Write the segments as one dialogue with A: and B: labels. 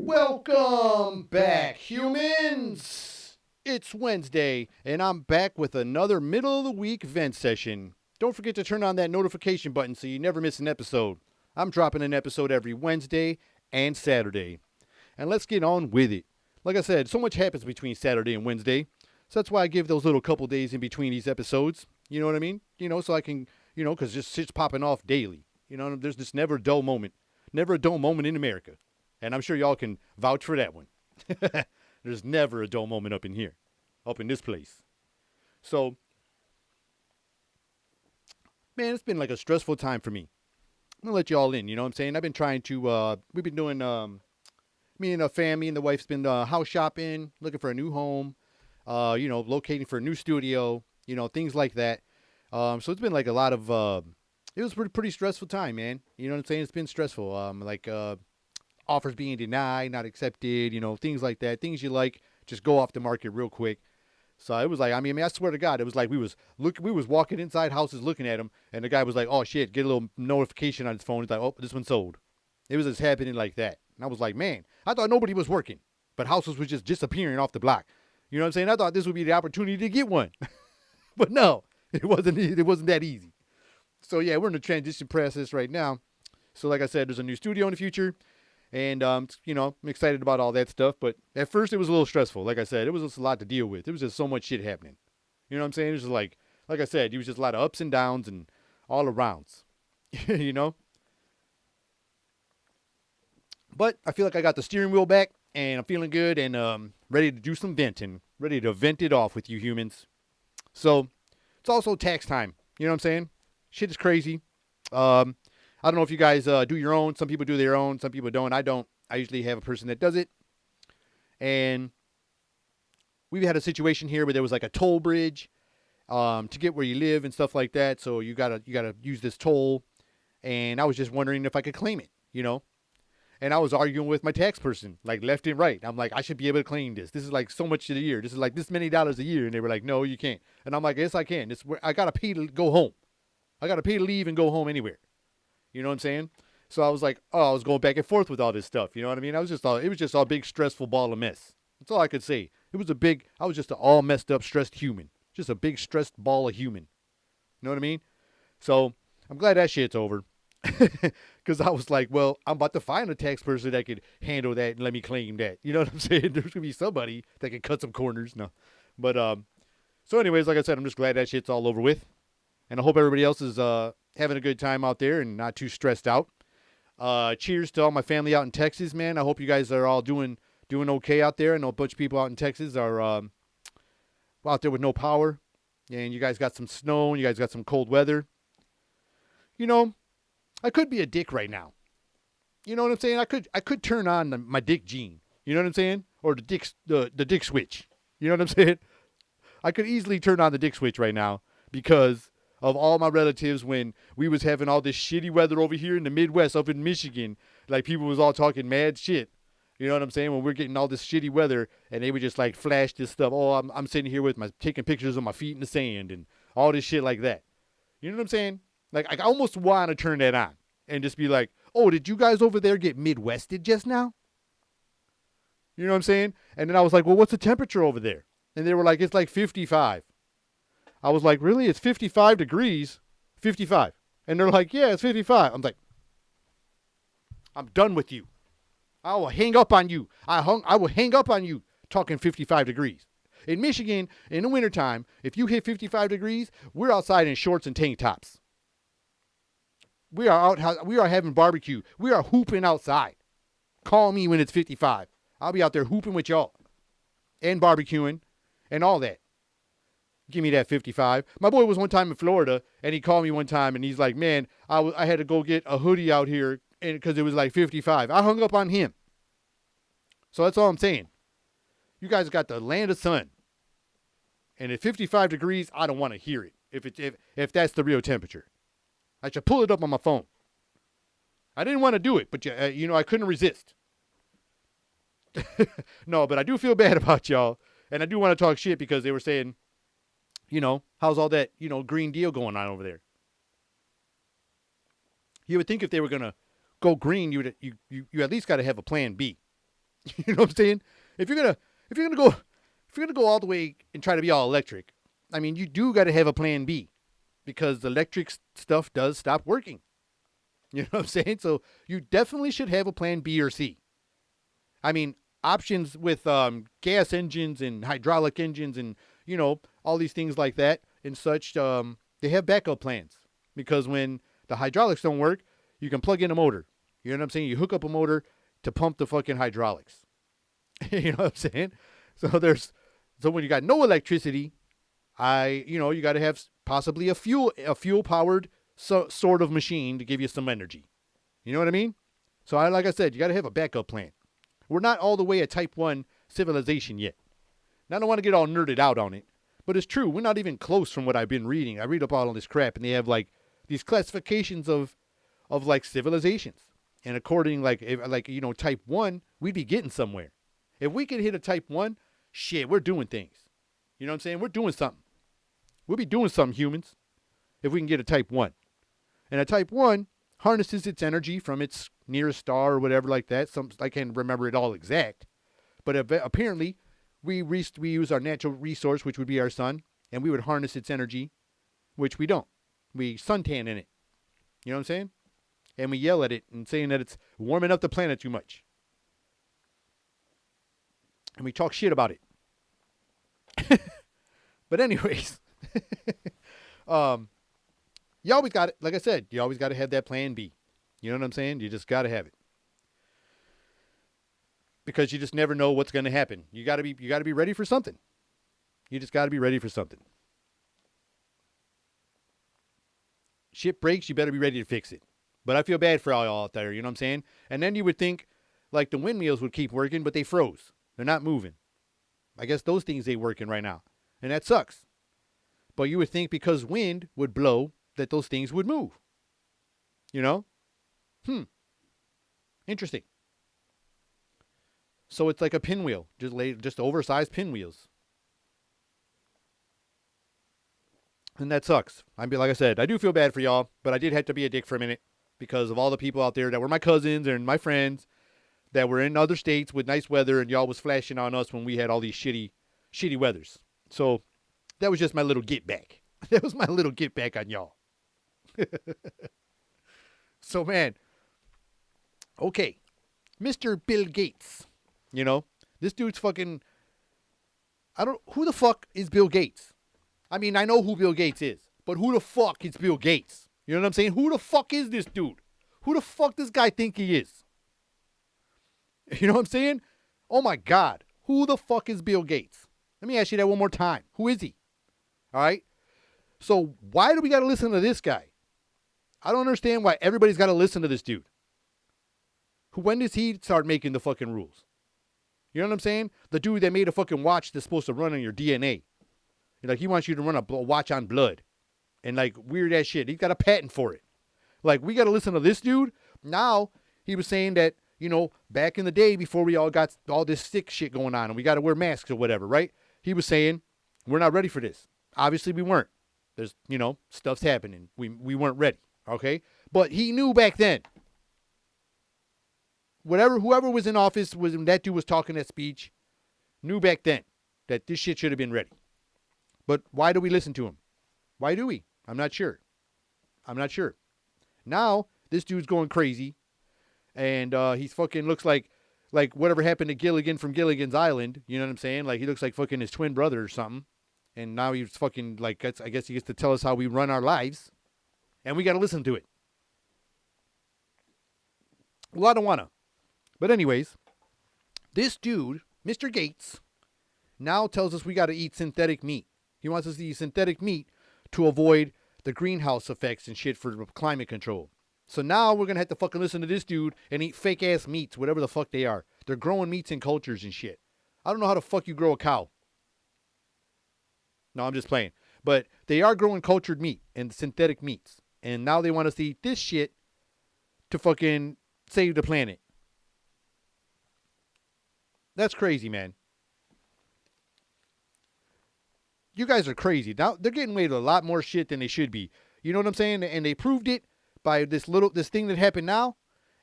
A: Welcome back, humans! It's Wednesday, and I'm back with another middle of the week vent session. Don't forget to turn on that notification button so you never miss an episode. I'm dropping an episode every Wednesday and Saturday. And let's get on with it. Like I said, so much happens between Saturday and Wednesday, so that's why I give those little couple days in between these episodes. You know what I mean? So I can, because just shit's popping off daily. There's just never a dull moment. Never a dull moment in America. And I'm sure y'all can vouch for that one. There's never a dull moment up in here, up in this place. So, man, it's been like a stressful time for me. I'm going to let y'all in, you know what I'm saying? I've been trying to, we've been doing, me and the family and the wife's been house shopping, looking for a new home, locating for a new studio, things like that. So it's been like a lot of, it was a pretty stressful time, man. You know what I'm saying? It's been stressful. Offers being denied, not accepted, things like that. Things you like just go off the market real quick. So it was like, I swear to God, it was like we was walking inside houses looking at them, and the guy was like, oh shit, get a little notification on his phone. He's like, oh, this one sold. It was just happening like that. And I was like, man, I thought nobody was working, but houses were just disappearing off the block. You know what I'm saying? I thought this would be the opportunity to get one. But no, it wasn't that easy. So yeah, we're in the transition process right now. So like I said, there's a new studio in the future. And, I'm excited about all that stuff. But at first, it was a little stressful. Like I said, it was just a lot to deal with. It was just so much shit happening. You know what I'm saying? It was just like I said, it was just a lot of ups and downs and all arounds. But I feel like I got the steering wheel back, and I'm feeling good and ready to do some venting. Ready to vent it off with you humans. So, it's also tax time. You know what I'm saying? Shit is crazy. I don't know if you guys do your own. Some people do their own. Some people don't. I don't. I usually have a person that does it. And we've had a situation here where there was like a toll bridge to get where you live and stuff like that. So you gotta use this toll. And I was just wondering if I could claim it, And I was arguing with my tax person, like left and right. I'm like, I should be able to claim this. This is like so much a year. This is like this many dollars a year. And they were like, no, you can't. And I'm like, yes, I can. I gotta pay to go home. I gotta pay to leave and go home anywhere. You know what I'm saying? So I was like, I was going back and forth with all this stuff. You know what I mean? It was just a big stressful ball of mess. That's all I could say. I was just an all messed up, stressed human. Just a big stressed ball of human. You know what I mean? So I'm glad that shit's over. Because I was like, well, I'm about to find a tax person that could handle that and let me claim that. You know what I'm saying? There's going to be somebody that can cut some corners. No. But, so anyways, like I said, I'm just glad that shit's all over with. And I hope everybody else is, having a good time out there and not too stressed out. Cheers to all my family out in Texas, man. I hope you guys are all doing okay out there. I know a bunch of people out in Texas are out there with no power. And you guys got some snow and you guys got some cold weather. I could be a dick right now. You know what I'm saying? I could turn on my dick gene. You know what I'm saying? Or the dick switch. You know what I'm saying? I could easily turn on the dick switch right now because of all my relatives when we was having all this shitty weather over here in the Midwest, up in Michigan. Like, people was all talking mad shit. You know what I'm saying? When we're getting all this shitty weather, and they would just, like, flash this stuff. Oh, I'm sitting here with taking pictures of my feet in the sand and all this shit like that. You know what I'm saying? Like, I almost want to turn that on and just be like, oh, did you guys over there get Midwested just now? You know what I'm saying? And then I was like, well, what's the temperature over there? And they were like, it's like 55. I was like, really? It's 55 degrees? 55. And they're like, yeah, it's 55. I'm like, I'm done with you. I will hang up on you. I will hang up on you talking 55 degrees. In Michigan, in the wintertime, if you hit 55 degrees, we're outside in shorts and tank tops. We are having barbecue. We are hooping outside. Call me when it's 55. I'll be out there hooping with y'all. And barbecuing and all that. Give me that 55. My boy was one time in Florida, and he called me one time, and he's like, man, I had to go get a hoodie out here because it was like 55. I hung up on him. So that's all I'm saying. You guys got the land of sun. And at 55 degrees, I don't want to hear it if that's the real temperature. I should pull it up on my phone. I didn't want to do it, but I couldn't resist. No, but I do feel bad about y'all, and I do want to talk shit because they were saying, How's all that, Green Deal going on over there? You would think if they were gonna go green, you at least got to have a plan B. You know what I'm saying? If you're gonna go all the way and try to be all electric, I mean, you do got to have a plan B, because the electric stuff does stop working. You know what I'm saying? So you definitely should have a plan B or C. I mean, options with gas engines and hydraulic engines and, all these things like that and such, they have backup plans, because when the hydraulics don't work, you can plug in a motor. You know what I'm saying? You hook up a motor to pump the fucking hydraulics. You know what I'm saying? So when you got no electricity, you got to have possibly a fuel powered sort of machine to give you some energy. You know what I mean? So like I said, you got to have a backup plan. We're not all the way a type 1 civilization yet. And I don't want to get all nerded out on it, but it's true. We're not even close from what I've been reading. I read up all this crap, and they have like these classifications of like civilizations. And according type 1, we'd be getting somewhere. If we could hit a type 1, shit, we're doing things. You know what I'm saying? We're doing something. We'll be doing something, humans, if we can get a type 1. And a type 1 harnesses its energy from its nearest star or whatever like that. I can't remember it all exact. But apparently, we use our natural resource, which would be our sun, and we would harness its energy, which we don't. We suntan in it. You know what I'm saying? And we yell at it and saying that it's warming up the planet too much. And we talk shit about it. But anyways, you always got it. Like I said, you always got to have that plan B. You know what I'm saying? You just got to have it, because you just never know what's going to happen. You got to be ready for something. You just got to be ready for something. Shit breaks, you better be ready to fix it. But I feel bad for all y'all out there. You know what I'm saying? And then you would think like the windmills would keep working, but they froze. They're not moving. I guess those things ain't working right now, and that sucks. But you would think because wind would blow that those things would move. You know? Interesting. So it's like a pinwheel, just oversized pinwheels. And that sucks. Like I said, I do feel bad for y'all, but I did have to be a dick for a minute because of all the people out there that were my cousins and my friends that were in other states with nice weather, and y'all was flashing on us when we had all these shitty weathers. So that was just my little get back. That was my little get back on y'all. So, man, okay, Mr. Bill Gates, this dude's fucking, who the fuck is Bill Gates? I mean, I know who Bill Gates is, but who the fuck is Bill Gates? You know what I'm saying? Who the fuck is this dude? Who the fuck does this guy think he is? You know what I'm saying? Oh my God, who the fuck is Bill Gates? Let me ask you that one more time. Who is he? All right. So why do we got to listen to this guy? I don't understand why everybody's got to listen to this dude. When does he start making the fucking rules? You know what I'm saying? The dude that made a fucking watch that's supposed to run on your DNA. Like, he wants you to run a watch on blood. And, like, weird ass shit. He's got a patent for it. Like, we got to listen to this dude? Now, he was saying that, back in the day before we all got all this sick shit going on and we got to wear masks or whatever, right? He was saying, we're not ready for this. Obviously, we weren't. There's, stuff's happening. We weren't ready. Okay? But he knew back then. Whoever was in office when that dude was talking that speech, knew back then that this shit should have been ready. But why do we listen to him? Why do we? I'm not sure. Now, this dude's going crazy, and he's fucking looks like whatever happened to Gilligan from Gilligan's Island. You know what I'm saying? Like, he looks like fucking his twin brother or something. And now he's fucking, like, I guess he gets to tell us how we run our lives. And we got to listen to it. Well, I don't want to. But anyways, this dude, Mr. Gates, now tells us we got to eat synthetic meat. He wants us to eat synthetic meat to avoid the greenhouse effects and shit for climate control. So now we're going to have to fucking listen to this dude and eat fake-ass meats, whatever the fuck they are. They're growing meats and cultures and shit. I don't know how the fuck you grow a cow. No, I'm just playing. But they are growing cultured meat and synthetic meats. And now they want us to eat this shit to fucking save the planet. That's crazy, man. You guys are crazy. Now they're getting away with a lot more shit than they should be. You know what I'm saying? And they proved it by this thing that happened now.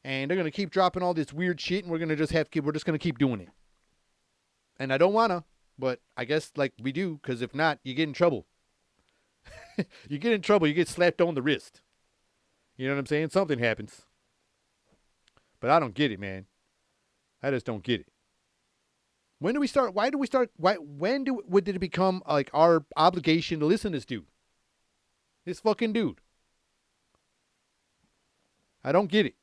A: And they're gonna keep dropping all this weird shit, and we're just gonna keep doing it. And I don't wanna, but I guess like we do, because if not, you get in trouble. You get in trouble. You get slapped on the wrist. You know what I'm saying? Something happens. But I don't get it, man. I just don't get it. When do we start? Why do we start? When did it become like our obligation to listen to this dude? This fucking dude. I don't get it.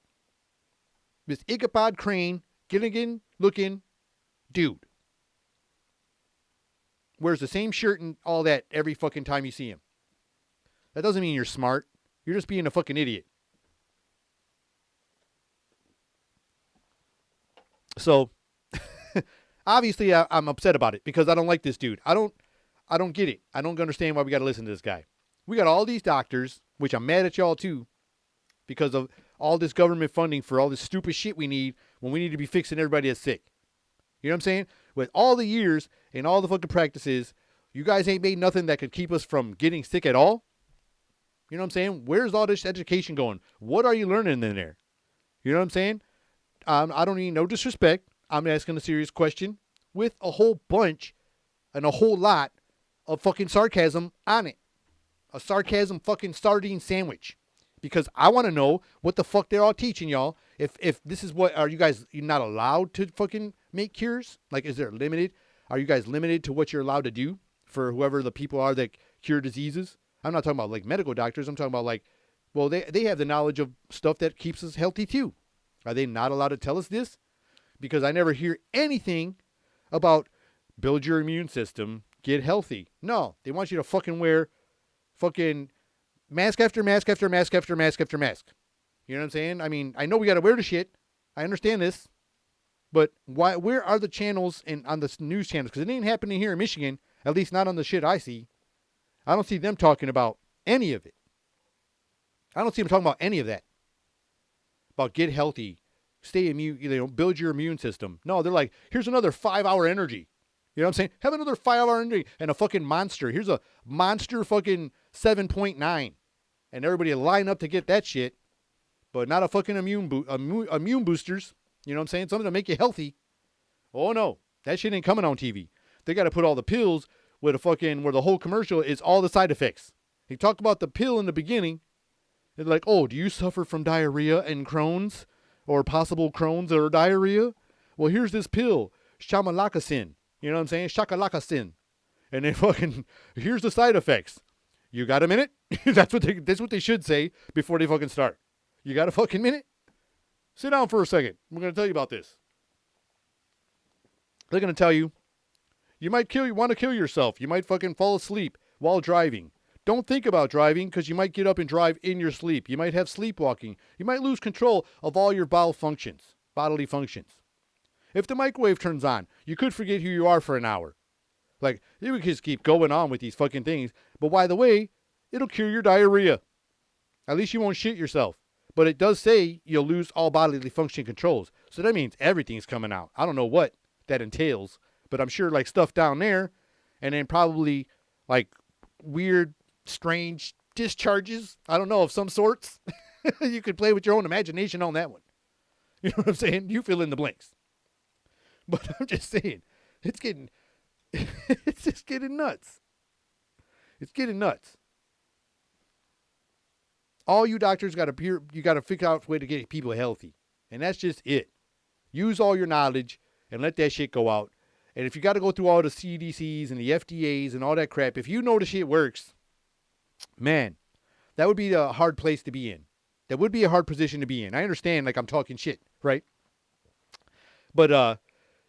A: This Ichabod Crane, Gilligan looking dude. Wears the same shirt and all that every fucking time you see him. That doesn't mean you're smart. You're just being a fucking idiot. So, obviously, I'm upset about it because I don't like this dude. I don't get it. I don't understand why we got to listen to this guy. We got all these doctors, which I'm mad at y'all too, because of all this government funding for all this stupid shit we need when we need to be fixing everybody that's sick. You know what I'm saying? With all the years and all the fucking practices, you guys ain't made nothing that could keep us from getting sick at all. You know what I'm saying? Where's all this education going? What are you learning in there? You know what I'm saying? I don't need no disrespect. I'm asking a serious question with a whole bunch and a whole lot of fucking sarcasm on it. A sarcasm fucking sardine sandwich. Because I want to know what the fuck they're all teaching y'all. If this is what, are you guys not allowed to fucking make cures? Like, is there limited? Are you guys limited to what you're allowed to do for whoever the people are that cure diseases? I'm not talking about like medical doctors. I'm talking about like, well, they have the knowledge of stuff that keeps us healthy too. Are they not allowed to tell us this? Because I never hear anything about build your immune system, get healthy. No, they want you to fucking wear fucking mask after mask after mask after mask after mask. You know what I'm saying? I mean, I know we got to wear the shit. I understand this. But why? Where are the channels on the news channels? Because it ain't happening here in Michigan, at least not on the shit I see. I don't see them talking about any of it. I don't see them talking about any of that. About get healthy, stay immune, build your immune system. No, they're like, here's another 5-hour energy. You know what I'm saying? Have another 5-hour energy and a fucking monster. Here's a monster fucking 7.9. And everybody line up to get that shit. But not a fucking immune boosters. You know what I'm saying? Something to make you healthy. Oh no, that shit ain't coming on TV. They got to put all the pills where the whole commercial is all the side effects. He talked about the pill in the beginning. They're like, oh, do you suffer from diarrhea and Crohn's? Or possible Crohn's or diarrhea? Well, here's this pill, shamalakasin. You know what I'm saying? Shakalakasin. And then fucking, here's the side effects. You got a minute? That's what they should say before they fucking start. You got a fucking minute? Sit down for a second. We're going to tell you about this. They're going to tell you, you might want to kill yourself. You might fucking fall asleep while driving. Don't think about driving because you might get up and drive in your sleep. You might have sleepwalking. You might lose control of all your bodily functions. If the microwave turns on, you could forget who you are for an hour. Like, you would just keep going on with these fucking things. But by the way, it'll cure your diarrhea. At least you won't shit yourself. But it does say you'll lose all bodily function controls. So that means everything's coming out. I don't know what that entails. But I'm sure like stuff down there. And then probably like weird, strange discharges. I don't know, of some sorts. You could play with your own imagination on that one. You know what I'm saying? You fill in the blanks. But I'm just saying, it's just getting nuts. It's getting nuts. All you doctors got to figure out a way to get people healthy. And that's just it. Use all your knowledge and let that shit go out. And if you got to go through all the CDCs and the FDAs and all that crap, if you know the shit works, man, that would be a hard place to be in. That would be a hard position to be in. I understand, like, I'm talking shit, right? But,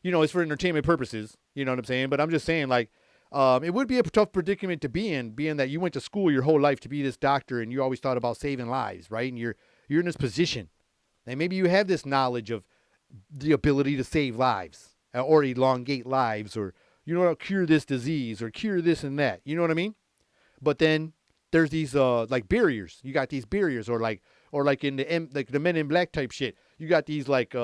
A: it's for entertainment purposes. You know what I'm saying? But I'm just saying, like, it would be a tough predicament to be in, being that you went to school your whole life to be this doctor and you always thought about saving lives, right? And you're in this position. And maybe you have this knowledge of the ability to save lives or elongate lives or, cure this disease or cure this and that. You know what I mean? But then there's these like barriers. You got these barriers or like in the Men in Black type shit. You got these like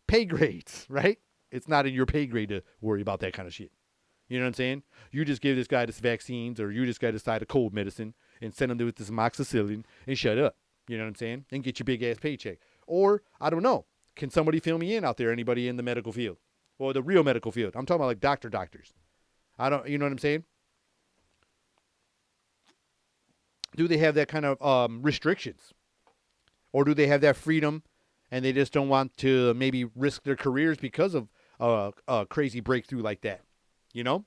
A: pay grades, right? It's not in your pay grade to worry about that kind of shit. You know what I'm saying? You just give this guy this vaccines, or you just got to decide a cold medicine and send him with this amoxicillin and shut up. You know what I'm saying? And get your big ass paycheck. Or, I don't know. Can somebody fill me in out there? Anybody in the medical field? Or the real medical field? I'm talking about like doctors. You know what I'm saying? Do they have that kind of restrictions? Or do they have that freedom and they just don't want to maybe risk their careers because of a crazy breakthrough like that? You know?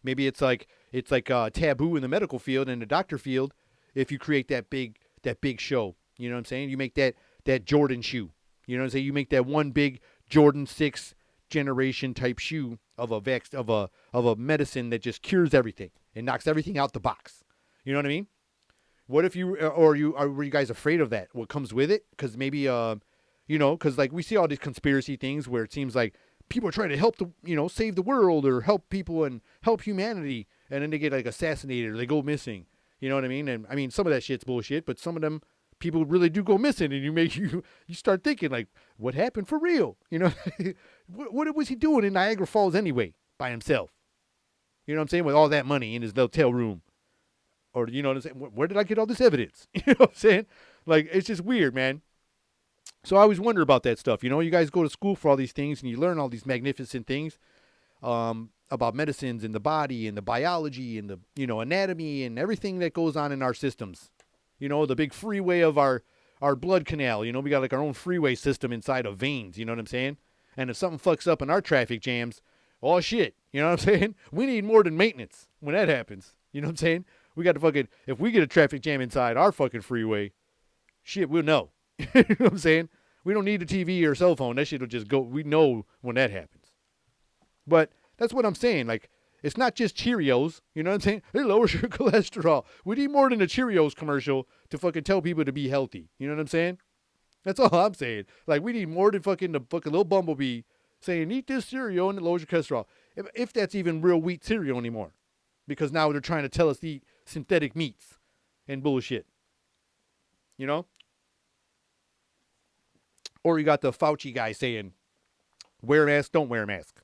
A: Maybe it's like taboo in the medical field and the doctor field if you create that big show. You know what I'm saying? You make that Jordan shoe. You know what I'm saying? You make that one big Jordan 6 generation type shoe of a medicine that just cures everything and knocks everything out the box. You know what I mean? What if you were you guys afraid of that? What comes with it? Because maybe because like we see all these conspiracy things where it seems like people are trying to help save the world or help people and help humanity, and then they get like assassinated or they go missing. You know what I mean? And I mean some of that shit's bullshit, but some of them people really do go missing, and you start thinking like, what happened for real? You know, what was he doing in Niagara Falls anyway by himself? You know what I'm saying? With all that money in his hotel room. Or, you know what I'm saying? Where did I get all this evidence? You know what I'm saying? Like, it's just weird, man. So I always wonder about that stuff. You know, you guys go to school for all these things and you learn all these magnificent things about medicines and the body and the biology and the, anatomy and everything that goes on in our systems. You know, the big freeway of our blood canal. You know, we got like our own freeway system inside of veins. You know what I'm saying? And if something fucks up in our traffic jams, oh, shit. You know what I'm saying? We need more than maintenance when that happens. You know what I'm saying? We got to if we get a traffic jam inside our fucking freeway, shit, we'll know. You know what I'm saying? We don't need a TV or a cell phone. That shit will just go. We know when that happens. But that's what I'm saying. Like, it's not just Cheerios. You know what I'm saying? It lowers your cholesterol. We need more than a Cheerios commercial to fucking tell people to be healthy. You know what I'm saying? That's all I'm saying. Like, we need more than fucking the fucking little bumblebee saying, eat this cereal and it lowers your cholesterol. If that's even real wheat cereal anymore. Because now they're trying to tell us to eat synthetic meats and bullshit. You know? Or you got the Fauci guy saying, wear a mask, don't wear a mask.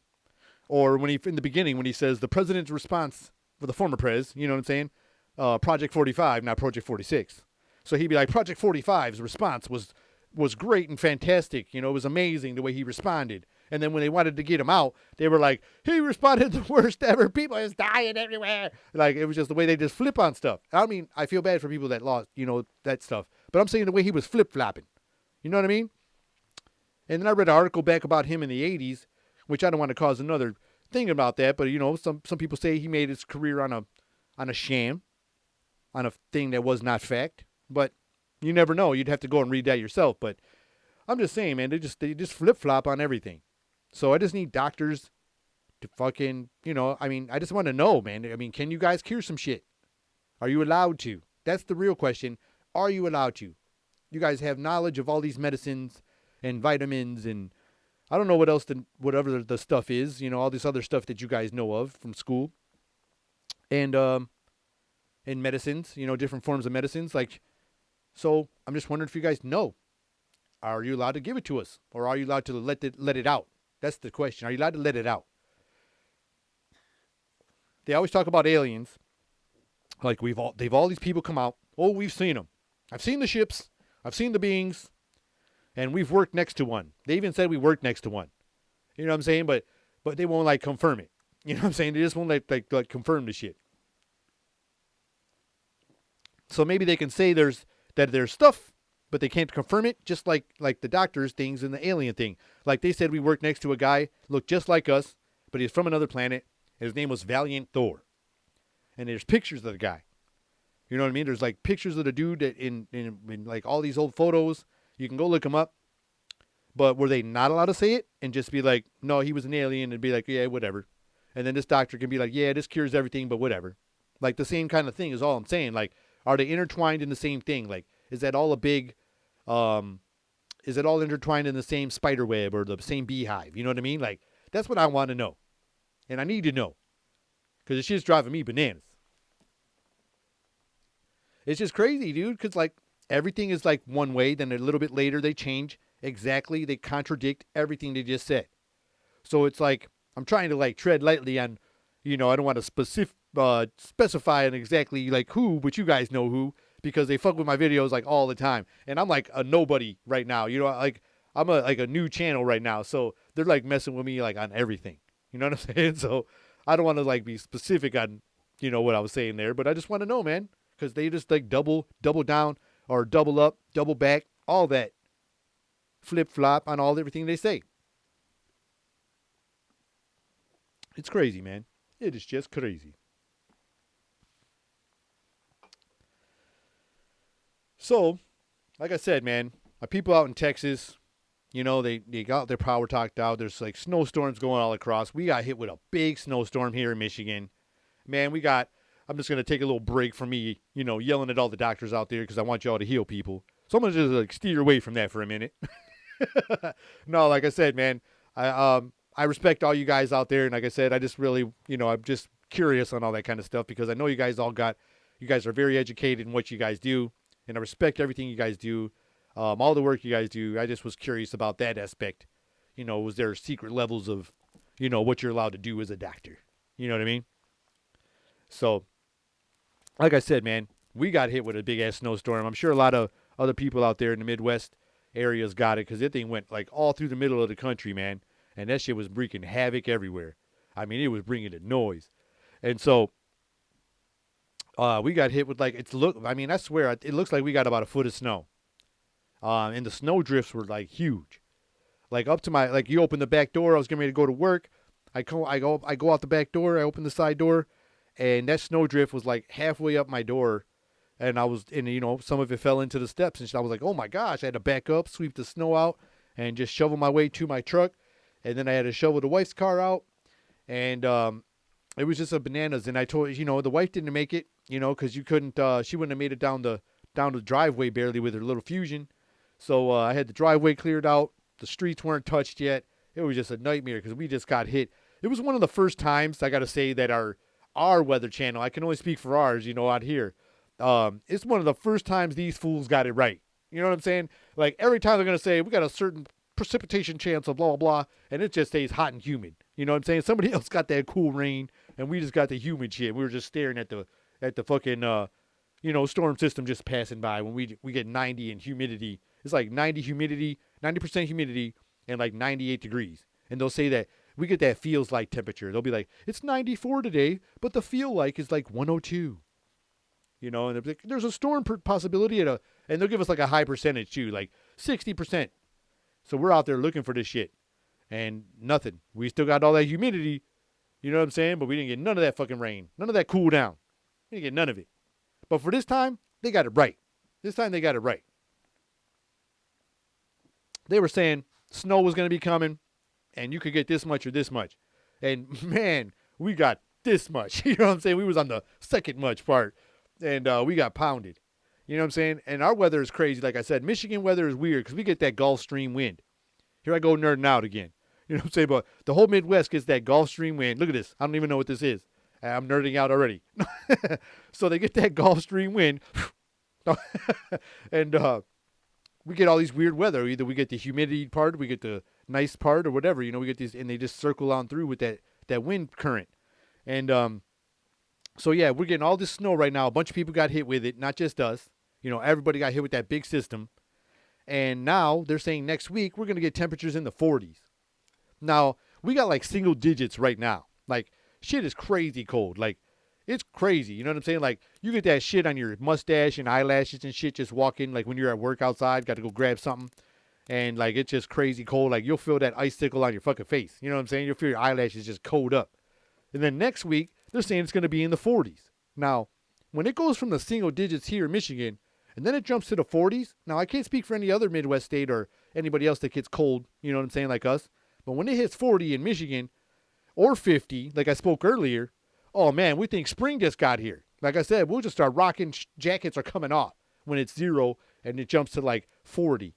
A: Or in the beginning, when he says the president's response for the former prez, you know what I'm saying? Project 45, not Project 46. So he'd be like, Project 45's response was great and fantastic. You know, it was amazing the way he responded. And then when they wanted to get him out, they were like, he responded the worst ever. People is dying everywhere. Like, it was just the way they just flip on stuff. I mean, I feel bad for people that lost, that stuff. But I'm saying the way he was flip-flopping. You know what I mean? And then I read an article back about him in the 80s, which I don't want to cause another thing about that. But, some people say he made his career on a sham, on a thing that was not fact. But you never know. You'd have to go and read that yourself. But I'm just saying, man, they just flip-flop on everything. So I just need doctors to fucking, I just want to know, man. I mean, can you guys cure some shit? Are you allowed to? That's the real question. Are you allowed to? You guys have knowledge of all these medicines and vitamins and I don't know what else, whatever the stuff is, all this other stuff that you guys know of from school. And medicines, different forms of medicines. So I'm just wondering if you guys know. Are you allowed to give it to us? Or are you allowed to let it out? That's the question. Are you allowed to let it out? They always talk about aliens. Like they've all these people come out. Oh, we've seen them. I've seen the ships. I've seen the beings. And we've worked next to one. They even said we worked next to one. You know what I'm saying? But they won't confirm it. You know what I'm saying? They just won't like confirm the shit. So maybe they can say there's stuff, but they can't confirm it, just like the doctor's things and the alien thing. Like they said we worked next to a guy, looked just like us, but he's from another planet, and his name was Valiant Thor. And there's pictures of the guy. You know what I mean? There's like pictures of the dude that in like all these old photos. You can go look him up. But were they not allowed to say it and just be like, no, he was an alien, and be like, yeah, whatever. And then this doctor can be like, yeah, this cures everything, but whatever. Like the same kind of thing is all I'm saying. Like, are they intertwined in the same thing? Like, is that all a big, is it all intertwined in the same spider web or the same beehive? You know what I mean? Like, that's what I want to know. And I need to know. Because it's just driving me bananas. It's just crazy, dude. Because, like, everything is, like, one way. Then a little bit later, they change exactly. They contradict everything they just said. So it's like, I'm trying to, like, tread lightly on I don't want to specify an exactly like who, but you guys know who, because they fuck with my videos like all the time. And I'm like a nobody right now. Like I'm like a new channel right now. So they're like messing with me like on everything. You know what I'm saying? So I don't want to like be specific on, what I was saying there, but I just want to know, man, because they just like double down or double up, double back, all that flip flop on everything they say. It's crazy, man. It is just crazy. So, like I said, man, my people out in Texas, they got their power talked out. There's like snowstorms going all across. We got hit with a big snowstorm here in Michigan. Man, I'm just going to take a little break from me, yelling at all the doctors out there because I want y'all to heal people. So I'm going to just like steer away from that for a minute. No, like I said, man, I respect all you guys out there. And like I said, I just really, I'm just curious on all that kind of stuff because I know you guys are very educated in what you guys do. And I respect everything you guys do, all the work you guys do. I just was curious about that aspect. Was there secret levels of, what you're allowed to do as a doctor? You know what I mean? So, like I said, man, we got hit with a big-ass snowstorm. I'm sure a lot of other people out there in the Midwest areas got it because that thing went like all through the middle of the country, man. And that shit was wreaking havoc everywhere. I mean, it was bringing the noise. And so we got hit with I swear, it looks like we got about a foot of snow. And the snow drifts were like huge. Like up to you open the back door, I was getting ready to go to work. I go out the back door, I open the side door, and that snow drift was like halfway up my door. And some of it fell into the steps. And I was like, oh my gosh, I had to back up, sweep the snow out, and just shovel my way to my truck. And then I had to shovel the wife's car out. And it was just a bananas. And I told the wife didn't make it, because you couldn't, she wouldn't have made it down the driveway barely with her little Fusion. So I had the driveway cleared out. The streets weren't touched yet. It was just a nightmare because we just got hit. It was one of the first times, I got to say, that our weather channel, I can only speak for ours, out here. It's one of the first times these fools got it right. You know what I'm saying? Like every time they're going to say, we got a certain precipitation chance of blah, blah, blah. And it just stays hot and humid. You know what I'm saying? Somebody else got that cool rain and we just got the humid shit. We were just staring at the fucking, storm system just passing by when we get 90 in humidity. It's like 90% humidity and like 98 degrees. And they'll say that we get that feels like temperature. They'll be like, it's 94 today, but the feel like is like 102. And like, there's a storm possibility and they'll give us like a high percentage too, like 60%. So we're out there looking for this shit and nothing. We still got all that humidity, you know what I'm saying? But we didn't get none of that fucking rain, none of that cool down. We didn't get none of it. But for this time, they got it right. This time they got it right. They were saying snow was going to be coming and you could get this much or this much. And man, we got this much. You know what I'm saying? We was on the second much part. And we got pounded. You know what I'm saying? And our weather is crazy. Like I said, Michigan weather is weird because we get that Gulf Stream wind. Here I go nerding out again. You know what I'm saying? But the whole Midwest gets that Gulf Stream wind. Look at this. I don't even know what this is. I'm nerding out already. So they get that Gulf Stream wind. And we get all these weird weather. Either we get the humidity part, we get the nice part, or whatever. We get these, and they just circle on through with that wind current. And so, yeah, we're getting all this snow right now. A bunch of people got hit with it, not just us. Everybody got hit with that big system. And now they're saying next week we're going to get temperatures in the 40s. Now, we got like single digits right now. Like, shit is crazy cold. Like, it's crazy. You know what I'm saying? Like, you get that shit on your mustache and eyelashes and shit just walking. Like, when you're at work outside, got to go grab something. And, like, it's just crazy cold. Like, you'll feel that icicle on your fucking face. You know what I'm saying? You'll feel your eyelashes just cold up. And then next week, they're saying it's going to be in the 40s. Now, when it goes from the single digits here in Michigan, and then it jumps to the 40s, now I can't speak for any other Midwest state or anybody else that gets cold, you know what I'm saying, like us. But when it hits 40 in Michigan, or 50, like I spoke earlier, oh man, we think spring just got here. Like I said, we'll just start rocking, jackets are coming off when it's 0 and it jumps to like 40.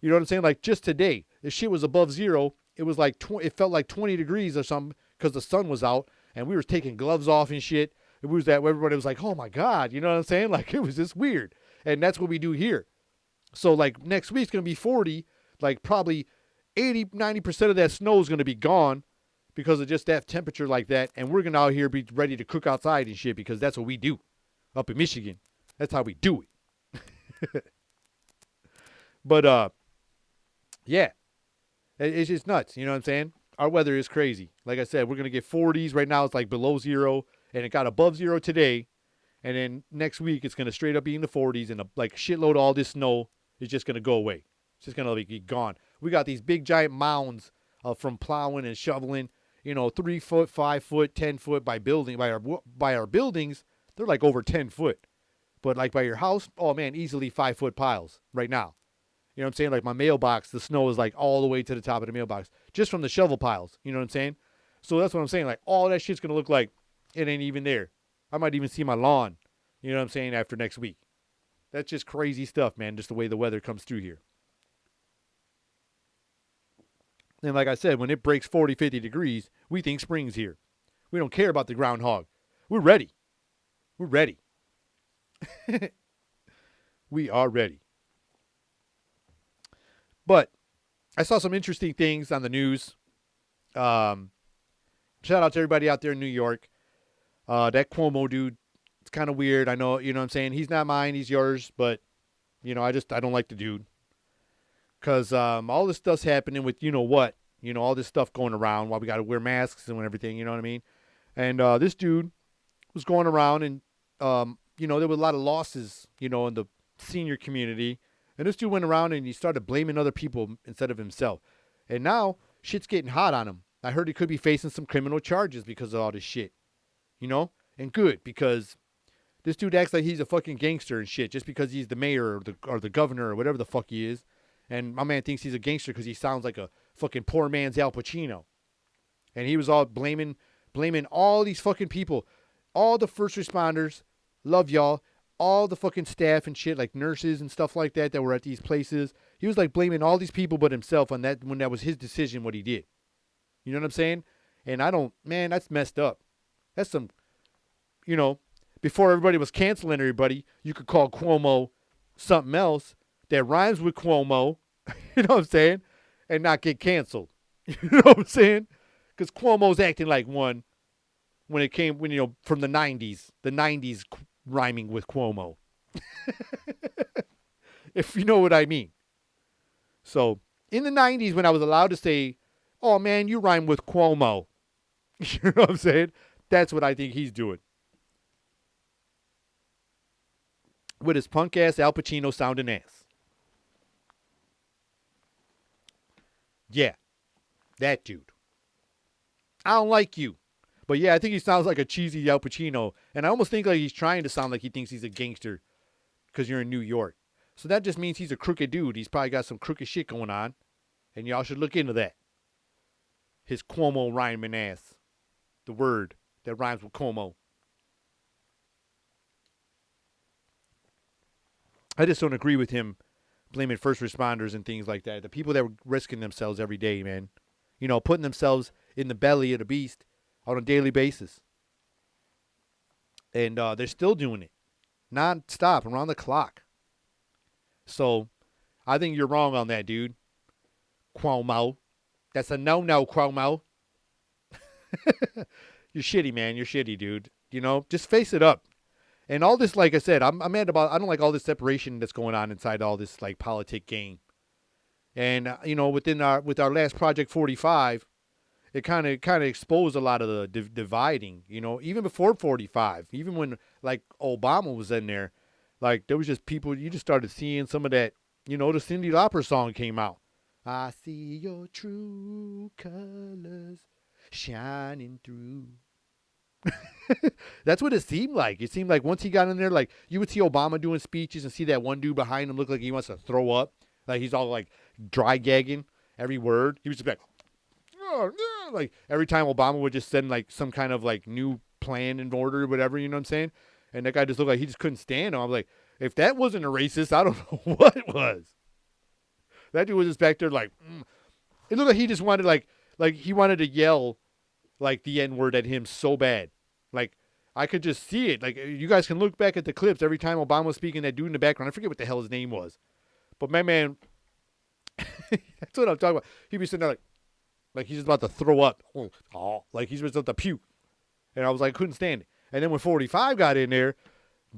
A: You know what I'm saying? Like just today, the shit was above 0. It was like, it felt like 20 degrees or something because the sun was out and we were taking gloves off and shit. It was that everybody was like, oh my God, you know what I'm saying? Like it was just weird. And that's what we do here. So like next week's going to be 40, like probably 80, 90% of that snow is going to be gone. because of just that temperature like that. And we're going to out here be ready to cook outside and shit because that's what we do up in Michigan. That's how we do it. But, yeah, it's just nuts. You know what I'm saying? Our weather is crazy. Like I said, we're going to get 40s. Right now it's like below zero, and it got above zero today. And then next week it's going to straight up be in the 40s, and like shitload of all this snow is just going to go away. It's just going to be gone. We got these big giant mounds from plowing and shoveling, 3 foot, 5 foot, 10 foot by our buildings. They're like over 10 foot. But like by your house, oh man, easily 5 foot piles right now. You know what I'm saying? Like my mailbox, the snow is like all the way to the top of the mailbox just from the shovel piles. You know what I'm saying? So that's what I'm saying. Like all that shit's going to look like it ain't even there. I might even see my lawn, you know what I'm saying, after next week. That's just crazy stuff, man, just the way the weather comes through here. And like I said, when it breaks 40, 50 degrees, we think spring's here. We don't care about the groundhog. We're ready. We're ready. We are ready. But I saw some interesting things on the news. Shout out to everybody out there in New York. That Cuomo dude, it's kind of weird. I know, you know what I'm saying? He's not mine, he's yours. But, I don't like the dude. Because all this stuff's happening with what. All this stuff going around while we got to wear masks and everything, you know what I mean? And this dude was going around and, there were a lot of losses, in the senior community. And this dude went around and he started blaming other people instead of himself. And now shit's getting hot on him. I heard he could be facing some criminal charges because of all this shit. And good, because this dude acts like he's a fucking gangster and shit just because he's the mayor or the governor or whatever the fuck he is. And my man thinks he's a gangster because he sounds like a fucking poor man's Al Pacino. And he was all blaming all these fucking people. All the first responders, love y'all. All the fucking staff and shit, like nurses and stuff like that were at these places. He was like blaming all these people but himself on that when that was his decision what he did. You know what I'm saying? And that's messed up. That's some, before everybody was canceling everybody, you could call Cuomo something else that rhymes with Cuomo, you know what I'm saying, and not get canceled. You know what I'm saying? Because Cuomo's acting like one when from the 90s rhyming with Cuomo. If you know what I mean. So, in the 90s when I was allowed to say, oh man, you rhyme with Cuomo. You know what I'm saying? That's what I think he's doing. With his punk ass Al Pacino sounding ass. Yeah. That dude. I don't like you. But yeah, I think he sounds like a cheesy Al Pacino. And I almost think like he's trying to sound like he thinks he's a gangster because you're in New York. So that just means he's a crooked dude. He's probably got some crooked shit going on. And y'all should look into that. His Cuomo rhyming ass. The word that rhymes with Cuomo. I just don't agree with him blaming first responders and things like that. The people that were risking themselves every day, man. Putting themselves in the belly of the beast on a daily basis. And they're still doing it. Non-stop, around the clock. So, I think you're wrong on that, dude. Cuomo. That's a no-no, Cuomo. You're shitty, man. You're shitty, dude. Just face it up. And all this, like I said, I'm mad about, I don't like all this separation that's going on inside all this, like, politic game. And, with our last Project 45, it kind of exposed a lot of the dividing, even before 45, even when, like, Obama was in there, like, there was just people, you just started seeing some of that, the Cyndi Lauper song came out. I see your true colors shining through. That's what it seemed like. It seemed like once he got in there, like, you would see Obama doing speeches and see that one dude behind him look like he wants to throw up. Like, he's all, like, dry gagging every word. He was just like, oh, yeah. Like, every time Obama would just send, like, some kind of, like, new plan in order or whatever, you know what I'm saying? And that guy just looked like he just couldn't stand him. I'm like, if that wasn't a racist, I don't know what it was. That dude was just back there like, It looked like he just wanted, like he wanted to yell, like, the N-word at him so bad. Like, I could just see it. Like, you guys can look back at the clips every time Obama was speaking, that dude in the background. I forget what the hell his name was. But my man, that's what I'm talking about. He'd be sitting there like, Like he's just about to throw up. Oh, like he's just about to puke. And I was like, couldn't stand it. And then when 45 got in there,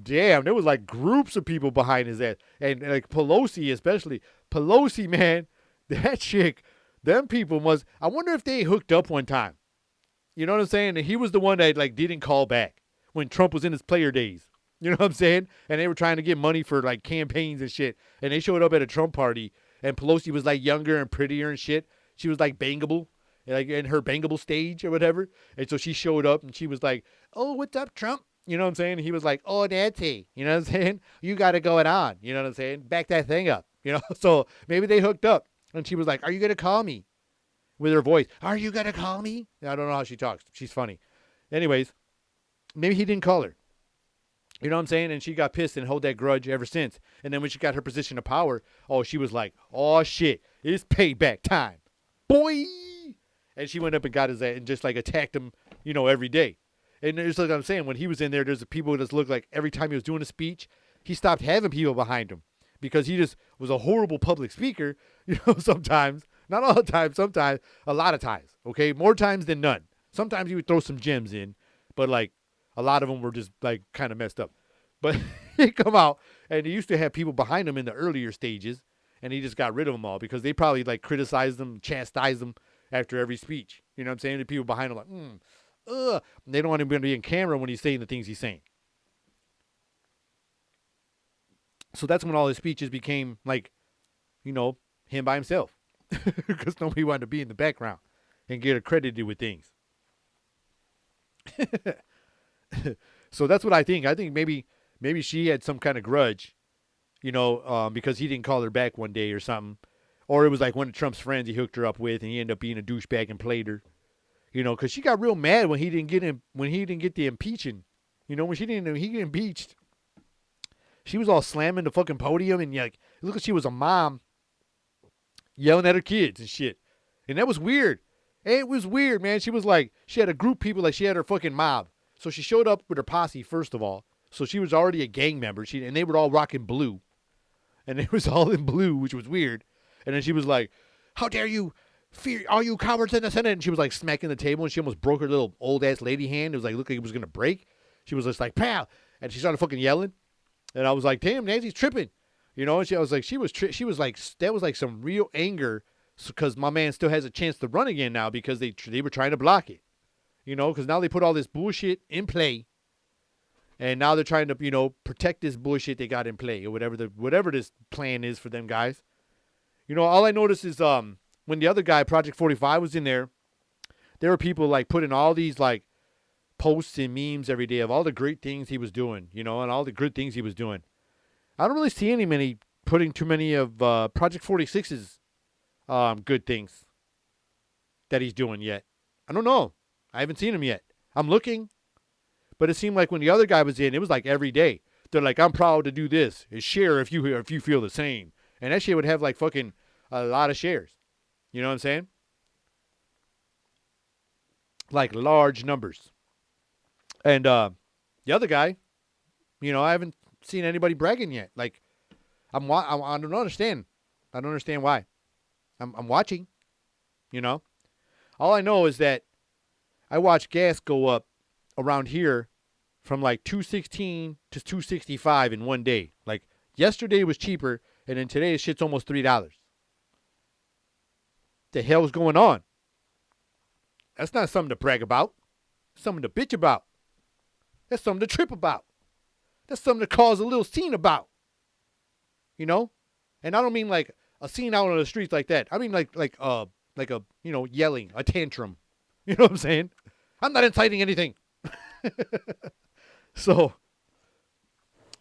A: damn, there was like groups of people behind his ass. And like Pelosi especially. Pelosi, man, that chick, them people must, I wonder if they hooked up one time. You know what I'm saying? And he was the one that like didn't call back when Trump was in his player days. You know what I'm saying? And they were trying to get money for like campaigns and shit. And they showed up at a Trump party and Pelosi was like younger and prettier and shit. She was like bangable, like in her bangable stage or whatever. And so she showed up and she was like, "Oh, what's up, Trump?" You know what I'm saying? And he was like, "Oh, that's he." You know what I'm saying? "You got to go it on." You know what I'm saying? Back that thing up. You know? So maybe they hooked up. And she was like, "Are you going to call me?" With her voice. "Are you going to call me?" I don't know how she talks. She's funny. Anyways, maybe he didn't call her. You know what I'm saying? And she got pissed and held that grudge ever since. And then when she got her position of power, oh, she was like, "Oh, shit, it's payback time. Boy." And she went up and got his ass and just like attacked him, you know, every day. And it's like I'm saying, when he was in there, there's people that looked like every time he was doing a speech, he stopped having people behind him because he just was a horrible public speaker, you know, sometimes. Not all the time, sometimes, a lot of times, okay? More times than none. Sometimes he would throw some gems in, but like a lot of them were just like kind of messed up. But he'd come out and he used to have people behind him in the earlier stages and he just got rid of them all because they probably like criticized them, chastised them after every speech. You know what I'm saying? The people behind him like, ugh. And they don't want him to be in camera when he's saying the things he's saying. So that's when all his speeches became like, you know, him by himself. Because nobody wanted to be in the background and get accredited with things. So that's what I think. I think maybe she had some kind of grudge, you know, because he didn't call her back one day or something. Or it was like one of Trump's friends he hooked her up with and he ended up being a douchebag and played her. You know, because she got real mad when he didn't get the impeaching. You know, when he get impeached, she was all slamming the fucking podium and like, it looked like she was a mom yelling at her kids and shit. And that was weird. It was weird, man. She was like, she had a group of people, like she had her fucking mob. So she showed up with her posse, first of all. So she was already a gang member. And they were all rocking blue. And it was all in blue, which was weird. And then she was like, "How dare you fear all you cowards in the Senate?" And she was like smacking the table and she almost broke her little old ass lady hand. It was like, looked like it was going to break. She was just like, "Pow." And she started fucking yelling. And I was like, "Damn, Nancy's tripping." You know, and I was like, she was like, that was like some real anger because my man still has a chance to run again now because they were trying to block it. You know, because now they put all this bullshit in play. And now they're trying to, you know, protect this bullshit they got in play or whatever this plan is for them guys. You know, all I noticed is when the other guy, Project 45, was in there were people like putting all these like posts and memes every day of all the great things he was doing, you know, and all the good things he was doing. I don't really see many putting too many of Project 46's good things that he's doing yet. I don't know. I haven't seen him yet. I'm looking. But it seemed like when the other guy was in, it was like every day. They're like, "I'm proud to do this. Share if you feel the same." And that shit would have like fucking a lot of shares. You know what I'm saying? Like large numbers. And the other guy, you know, I haven't seen anybody bragging yet. Like, I don't understand. I don't understand why. I'm watching, you know. All I know is that I watched gas go up around here from like $2.16 to $2.65 in one day. Like yesterday was cheaper, and then today shit's almost $3. The hell's going on? That's not something to brag about. It's something to bitch about. That's something to trip about. That's something to cause a little scene about. You know? And I don't mean like a scene out on the streets like that. I mean like a you know, yelling, a tantrum. You know what I'm saying? I'm not inciting anything. So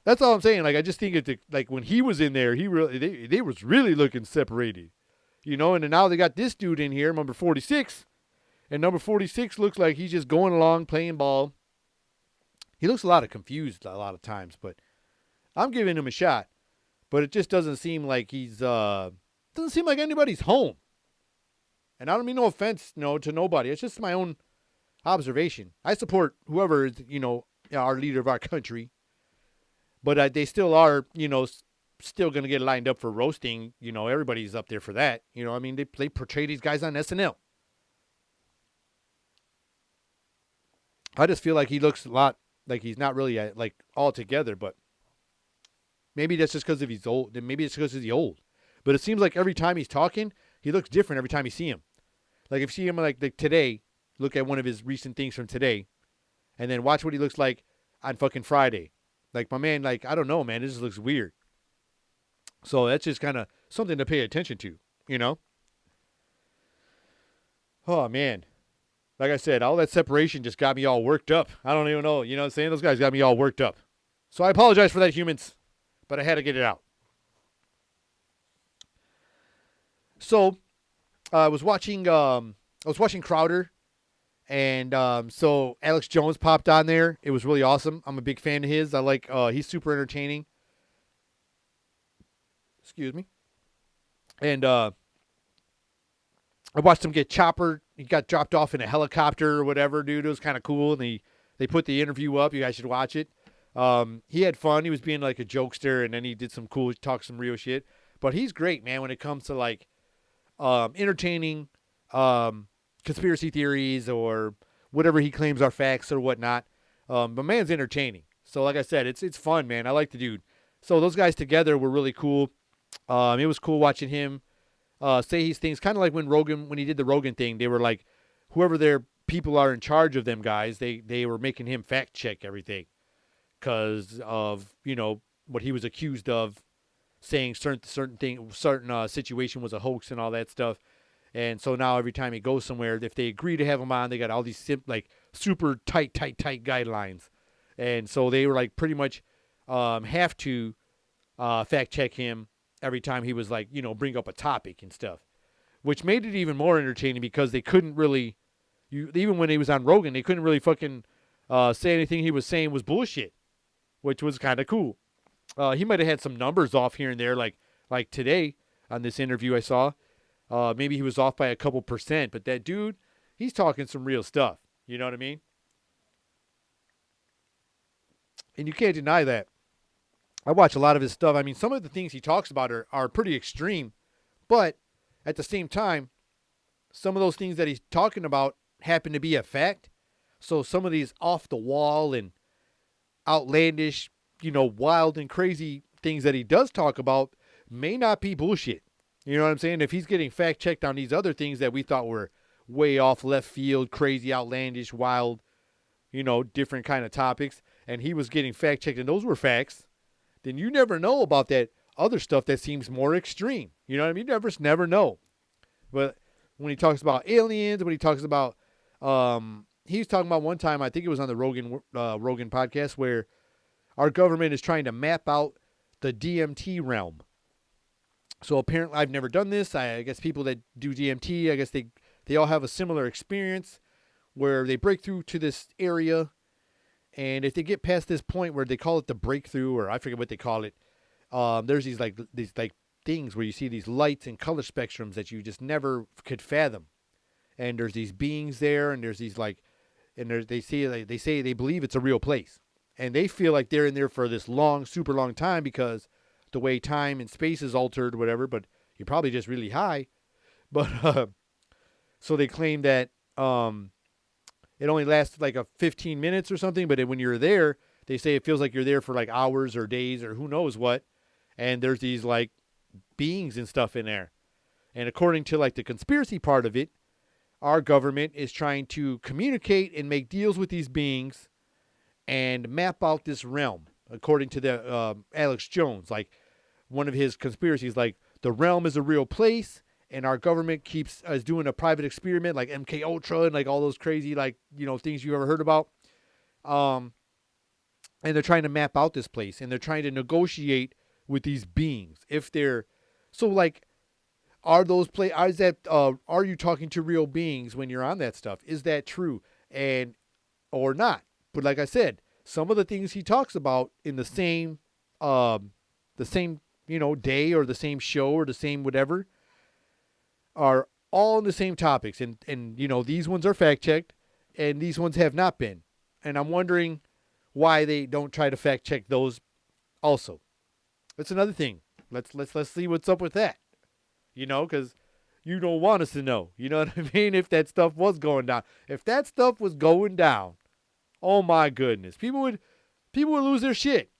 A: that's all I'm saying. Like, I just think it's like when he was in there, they was really looking separated, you know. And then now they got this dude in here, number 46, and number 46 looks like he's just going along playing ball. He looks a lot of confused a lot of times, but I'm giving him a shot. But it just doesn't seem like doesn't seem like anybody's home. And I don't mean no offense, to nobody. It's just my own observation. I support whoever is, you know, our leader of our country. But they still are, you know, still going to get lined up for roasting. You know, everybody's up there for that. You know, I mean, they portray these guys on SNL. I just feel like he looks a lot like he's not really like all together, but maybe that's just because if he's old. Then maybe it's because he's old. But it seems like every time he's talking, he looks different every time you see him. Like if you see him like today, look at one of his recent things from today, and then watch what he looks like on fucking Friday. Like my man, like I don't know, man, it just looks weird. So that's just kind of something to pay attention to, you know? Oh man. Like I said, all that separation just got me all worked up. I don't even know, you know what I'm saying? Those guys got me all worked up. So I apologize for that, humans, but I had to get it out. So I was watching Crowder, and so Alex Jones popped on there. It was really awesome. I'm a big fan of his. I like he's super entertaining. Excuse me. And I watched him get choppered. He got dropped off in a helicopter or whatever, dude. It was kind of cool. And they put the interview up. You guys should watch it. He had fun. He was being like a jokester, and then he did some cool, talk some real shit. But he's great, man, when it comes to like entertaining conspiracy theories or whatever he claims are facts or whatnot. But man's entertaining. So like I said, it's fun, man. I like the dude. So those guys together were really cool. It was cool watching him say these things, kind of like when he did the Rogan thing. They were like, whoever their people are in charge of them guys, they were making him fact check everything because of what he was accused of, saying certain situation was a hoax and all that stuff. And so now every time he goes somewhere, if they agree to have him on, they got all these like super tight guidelines. And so they were like pretty much have to fact check him every time he was like, bring up a topic and stuff, which made it even more entertaining because they couldn't really, even when he was on Rogan, they couldn't really fucking say anything he was saying was bullshit, which was kind of cool. He might have had some numbers off here and there, like today on this interview I saw. Maybe he was off by a couple percent, but that dude, he's talking some real stuff. You know what I mean? And you can't deny that. I watch a lot of his stuff. I mean, some of the things he talks about are pretty extreme, but at the same time, some of those things that he's talking about happen to be a fact. So some of these off the wall and outlandish, wild and crazy things that he does talk about may not be bullshit. You know what I'm saying? If he's getting fact checked on these other things that we thought were way off left field, crazy, outlandish, wild, different kind of topics, and he was getting fact checked and those were facts, then you never know about that other stuff that seems more extreme. You know what I mean? You never know. But when he talks about aliens, when he talks about, he was talking about one time, I think it was on the Rogan podcast, where our government is trying to map out the DMT realm. So apparently, I've never done this. I guess people that do DMT, I guess they all have a similar experience where they break through to this area. And if they get past this point where they call it the breakthrough, or I forget what they call it, there's these things where you see these lights and color spectrums that you just never could fathom. And there's these beings there, and there's these they say they believe it's a real place. And they feel like they're in there for this long, super long time because the way time and space is altered, whatever, but you're probably just really high. But so they claim that it only lasts like 15 minutes or something, but when you're there, they say it feels like you're there for like hours or days or who knows what. And there's these like beings and stuff in there. And according to like the conspiracy part of it, our government is trying to communicate and make deals with these beings and map out this realm. According to the Alex Jones, like one of his conspiracies, like the realm is a real place, and our government is doing a private experiment like MK Ultra and like all those crazy things you ever heard about. And they're trying to map out this place, and they're trying to negotiate with these beings. If they're so like, are you talking to real beings when you're on that stuff? Is that true or not? But like I said, some of the things he talks about in the same day or the same show or the same whatever are all in the same topics. And these ones are fact checked and these ones have not been. And I'm wondering why they don't try to fact check those also. That's another thing. Let's see what's up with that. Because you don't want us to know. You know what I mean? If that stuff was going down. If that stuff was going down, Oh my goodness. People would lose their shit.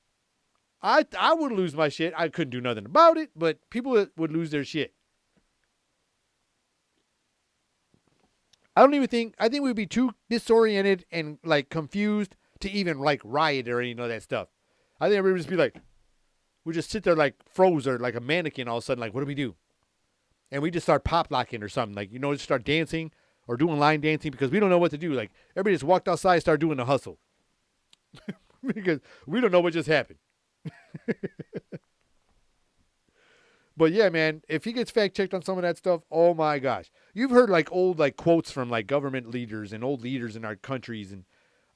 A: I would lose my shit. I couldn't do nothing about it, but people would lose their shit. I think we'd be too disoriented and like confused to even like riot or any of that stuff. I think everybody would just be like, we just sit there like froze or like a mannequin all of a sudden, like, what do we do? And we just start pop locking or something, like, just start dancing or doing line dancing because we don't know what to do. Like, everybody just walked outside and started doing the hustle because we don't know what just happened. But yeah, man, if he gets fact checked on some of that stuff, oh my gosh. You've heard like old like quotes from like government leaders and old leaders in our countries, and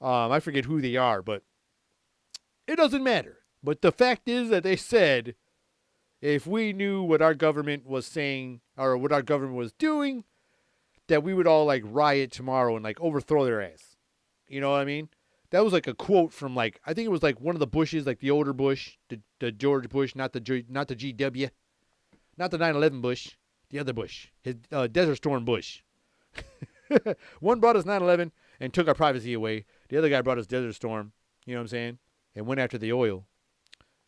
A: I forget who they are, but it doesn't matter. But the fact is that they said if we knew what our government was saying or what our government was doing, that we would all like riot tomorrow and like overthrow their ass. You know what I mean? That was like a quote from like, I think it was like one of the Bushes, like the older Bush, the George Bush, not the GW, not the 9/11 Bush, the other Bush, his Desert Storm Bush. One brought us 9/11 and took our privacy away. The other guy brought us Desert Storm, you know what I'm saying? And went after the oil.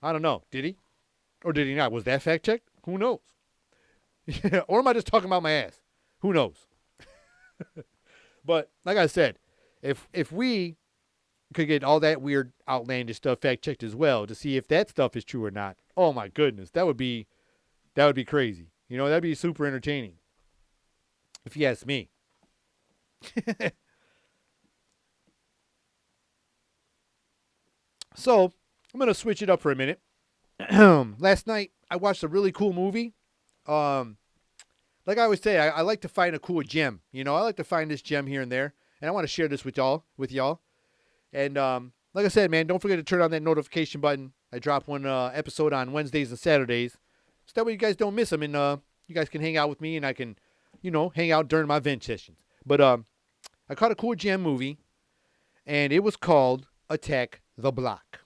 A: I don't know. Did he? Or did he not? Was that fact checked? Who knows? Or am I just talking about my ass? Who knows? But like I said, if we could get all that weird outlandish stuff fact checked as well to see if that stuff is true or not, oh my goodness, that would be crazy. That'd be super entertaining. If you ask me. So, I'm going to switch it up for a minute. Last night, I watched a really cool movie. Like I always say, I like to find a cool gem. I like to find this gem here and there. And I want to share this with y'all. And like I said, man, don't forget to turn on that notification button. I drop one episode on Wednesdays and Saturdays. So that way you guys don't miss them. And you guys can hang out with me and I can, hang out during my vent sessions. But I caught a cool gem movie. And it was called Attack the Block.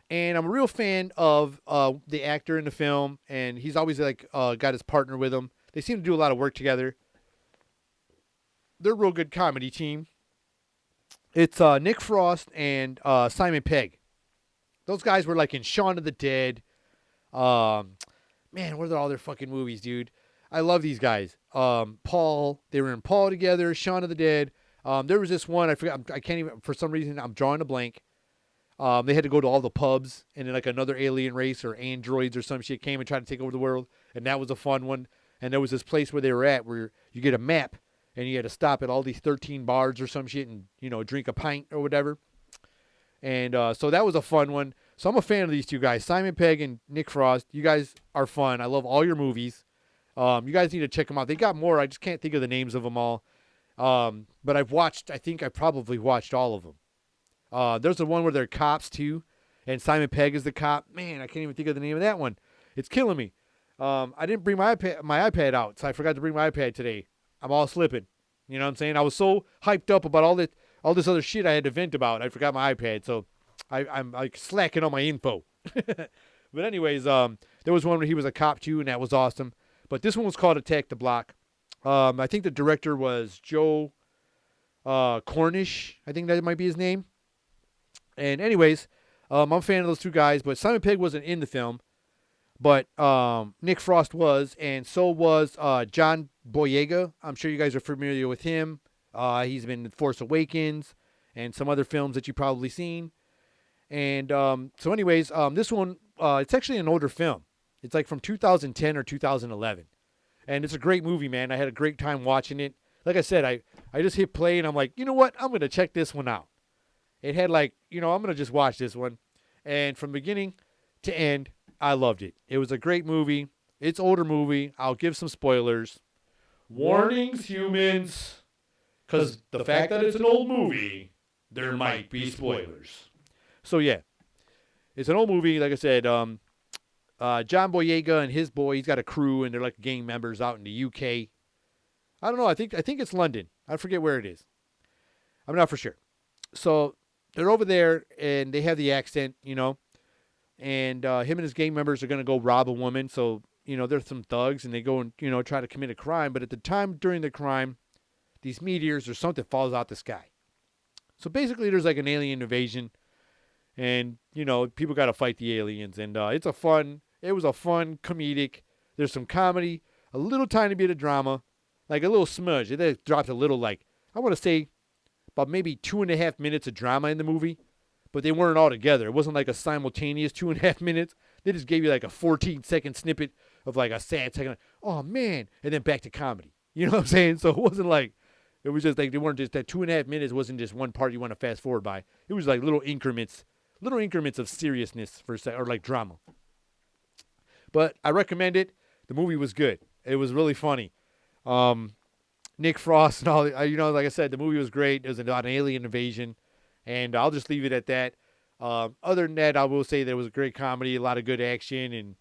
A: And I'm a real fan of the actor in the film, and he's always like got his partner with him. They seem to do a lot of work together. They're a real good comedy team. It's Nick Frost and Simon Pegg. Those guys were like in Shaun of the Dead. Man, what are all their fucking movies, dude? I love these guys. Paul, they were in Paul together, Shaun of the Dead. There was this one, I forgot, I can't even, for some reason, I'm drawing a blank. They had to go to all the pubs, and then like another alien race or androids or some shit came and tried to take over the world, and that was a fun one. And there was this place where they were at where you get a map, and you had to stop at all these 13 bars or some shit and, drink a pint or whatever. And so that was a fun one. So I'm a fan of these two guys, Simon Pegg and Nick Frost. You guys are fun. I love all your movies. You guys need to check them out. They got more. I just can't think of the names of them all. But I think I probably watched all of them. There's the one where they're cops too, and Simon Pegg is the cop. Man, I can't even think of the name of that one. It's killing me. I didn't bring my iPad out, so I forgot to bring my iPad today. I'm all slipping. You know what I'm saying? I was so hyped up about all this other shit I had to vent about. I forgot my iPad, so I'm like slacking on my info. But anyways, there was one where he was a cop too, and that was awesome. But this one was called Attack the Block. I think the director was Joe Cornish. I think that might be his name. And anyways, I'm a fan of those two guys, but Simon Pegg wasn't in the film, but Nick Frost was, and so was John Boyega. I'm sure you guys are familiar with him. He's been in Force Awakens and some other films that you've probably seen. And so anyways, this one, it's actually an older film. It's like from 2010 or 2011. And it's a great movie, man. I had a great time watching it. Like I said, I just hit play, and I'm like, you know what? I'm going to check this one out. It had like, I'm going to just watch this one. And from beginning to end, I loved it. It was a great movie. It's an older movie. I'll give some spoilers. Warnings, humans. Because the fact that it's an old movie, there might be spoilers. So, yeah. It's an old movie. Like I said, John Boyega and his boy, he's got a crew, and they're like gang members out in the UK. I don't know. I think it's London. I forget where it is. I'm not for sure. So they're over there, and they have the accent, and him and his gang members are going to go rob a woman. So, there's some thugs, and they go and, try to commit a crime. But at the time during the crime, these meteors or something falls out the sky. So basically, there's like an alien invasion, and people got to fight the aliens, and it was a fun comedic. There's some comedy, a little tiny bit of drama, like a little smudge. It dropped a little, like I want to say about maybe 2.5 minutes of drama in the movie, but they weren't all together. It wasn't like a simultaneous 2.5 minutes. They just gave you like a 14-second snippet of like a sad second, oh man, and then back to comedy. You know what I'm saying? So it wasn't like, it was just like they weren't just, that 2.5 minutes wasn't just one part you want to fast forward by. It was like little increments of seriousness for a second, or like drama. But I recommend it. The movie was good. It was really funny. Nick Frost and all, like I said, the movie was great. It was about an alien invasion, and I'll just leave it at that. Other than that, I will say there was a great comedy, a lot of good action, and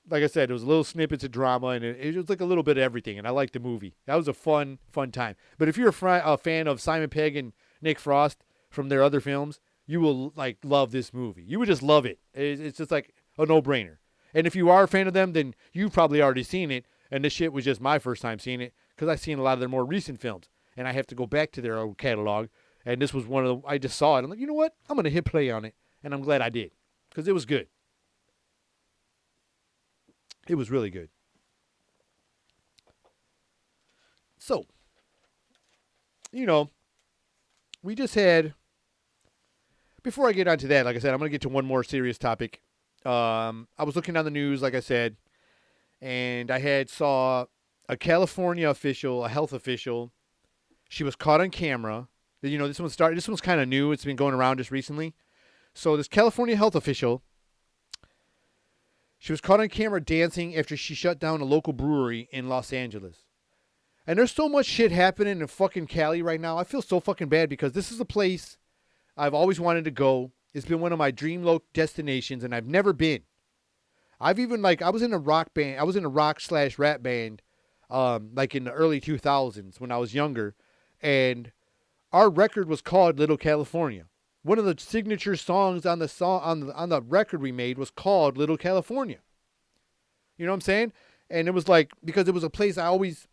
A: like I said, there was little snippets of drama, and it was like a little bit of everything, and I liked the movie. That was a fun time. But if you're a fan of Simon Pegg and Nick Frost from their other films, you will like love this movie. You would just love it. It's just like a no-brainer. And if you are a fan of them, then you've probably already seen it, and this shit was just my first time seeing it, because I've seen a lot of their more recent films, and I have to go back to their old catalog, and this was one of the, I just saw it. I'm like, you know what? I'm going to hit play on it, and I'm glad I did, because it was good. It was really good. So, we just had, before I get onto that, like I said, I'm going to get to one more serious topic. I was looking on the news, like I said, and I saw a California official, a health official. She was caught on camera. This one's kind of new. It's been going around just recently. So this California health official, she was caught on camera dancing after she shut down a local brewery in Los Angeles. And there's so much shit happening in fucking Cali right now. I feel so fucking bad because this is a place I've always wanted to go. It's been one of my dream destinations, and I've never been. I've even, I was in a rock band. I was in a rock/rap band, like in the early 2000s when I was younger. And our record was called Little California. One of the signature songs on the record we made was called Little California. You know what I'm saying? And it was like, because it was a place I always,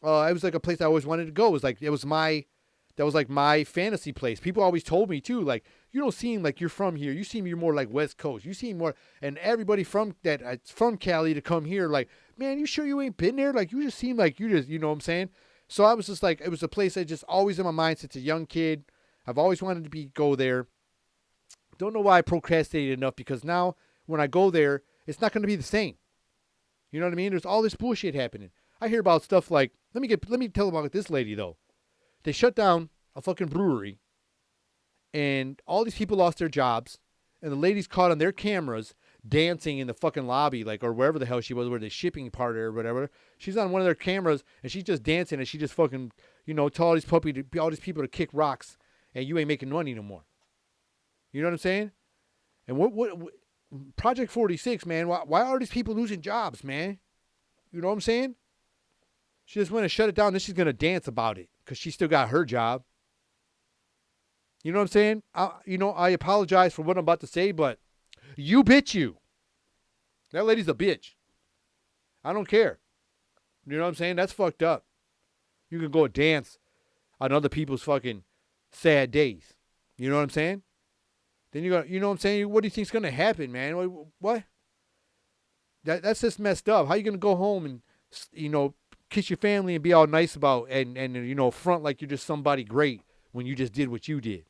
A: it was like a place I always wanted to go. That was like my fantasy place. People always told me too, like, you don't seem like you're from here. You seem you're more like West Coast. You seem more, and everybody from Cali to come here, like, man, you sure you ain't been there? Like, you just seem like you just, you know what I'm saying? So I was just like, it was a place that just always in my mind since a young kid. I've always wanted to go there. Don't know why I procrastinated enough, because now when I go there, it's not going to be the same. You know what I mean? There's all this bullshit happening. I hear about stuff like, let me tell about this lady though. They shut down a fucking brewery, and all these people lost their jobs, and the lady's caught on their cameras dancing in the fucking lobby, or wherever the hell she was, where the shipping part or whatever. She's on one of their cameras, and she's just dancing, and she just fucking, tell all these people to kick rocks, and you ain't making money no more. You know what I'm saying? And what Project 46, man, why are these people losing jobs, man? You know what I'm saying? She just went to shut it down, then she's going to dance about it, because she still got her job. You know what I'm saying? I apologize for what I'm about to say, but you bitch you. That lady's a bitch. I don't care. You know what I'm saying? That's fucked up. You can go dance on other people's fucking sad days. You know what I'm saying? Then you know what I'm saying? What do you think's going to happen, man? What? That's just messed up. How you going to go home and, kiss your family and be all nice about and front like you're just somebody great when you just did what you did?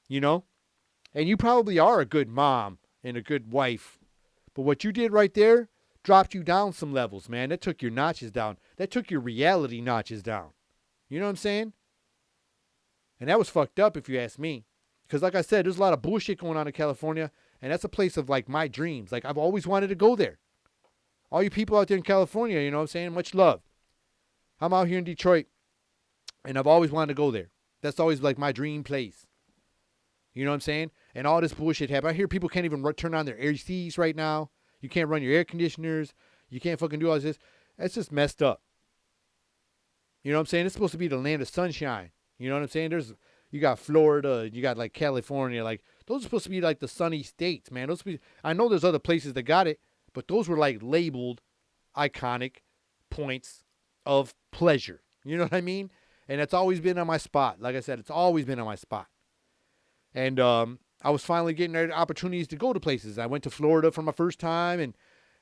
A: And you probably are a good mom and a good wife. But what you did right there dropped you down some levels, man. That took your notches down. That took your reality notches down. You know what I'm saying? And that was fucked up if you ask me. Because like I said, there's a lot of bullshit going on in California. And that's a place of my dreams. I've always wanted to go there. All you people out there in California, you know what I'm saying? Much love. I'm out here in Detroit. And I've always wanted to go there. That's always my dream place. You know what I'm saying? And all this bullshit happened. I hear people can't even turn on their ACs right now. You can't run your air conditioners. You can't fucking do all this. That's just messed up. You know what I'm saying? It's supposed to be the land of sunshine. You know what I'm saying? You got Florida. You got California. Those are supposed to be the sunny states, man. I know there's other places that got it, but those were labeled iconic points of pleasure. You know what I mean? And it's always been on my spot. Like I said, it's always been on my spot. And I was finally getting opportunities to go to places. I went to Florida for my first time, and,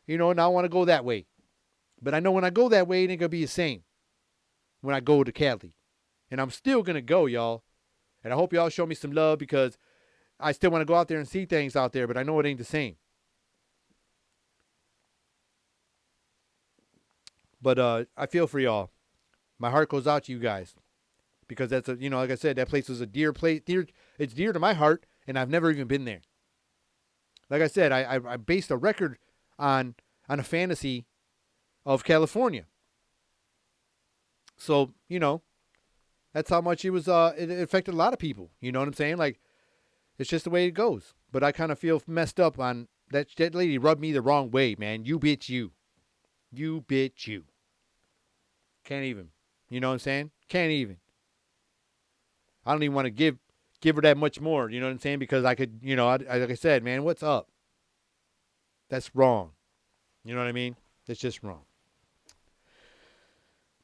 A: now I want to go that way. But I know when I go that way, it ain't going to be the same when I go to Cali. And I'm still going to go, y'all. And I hope y'all show me some love because I still want to go out there and see things out there, but I know it ain't the same. But I feel for y'all. My heart goes out to you guys because that's like I said, that place was a dear place. It's dear to my heart, and I've never even been there. Like I said, I based a record on a fantasy of California. So, that's how much it was. It affected a lot of people. You know what I'm saying? Like, it's just the way it goes. But I kind of feel messed up on that. That lady rubbed me the wrong way, man. You bitch, you. You bitch, you. Can't even. You know what I'm saying? Can't even. I don't even want to give her that much more. You know what I'm saying? Because I could, like I said, man, what's up? That's wrong. You know what I mean? It's just wrong.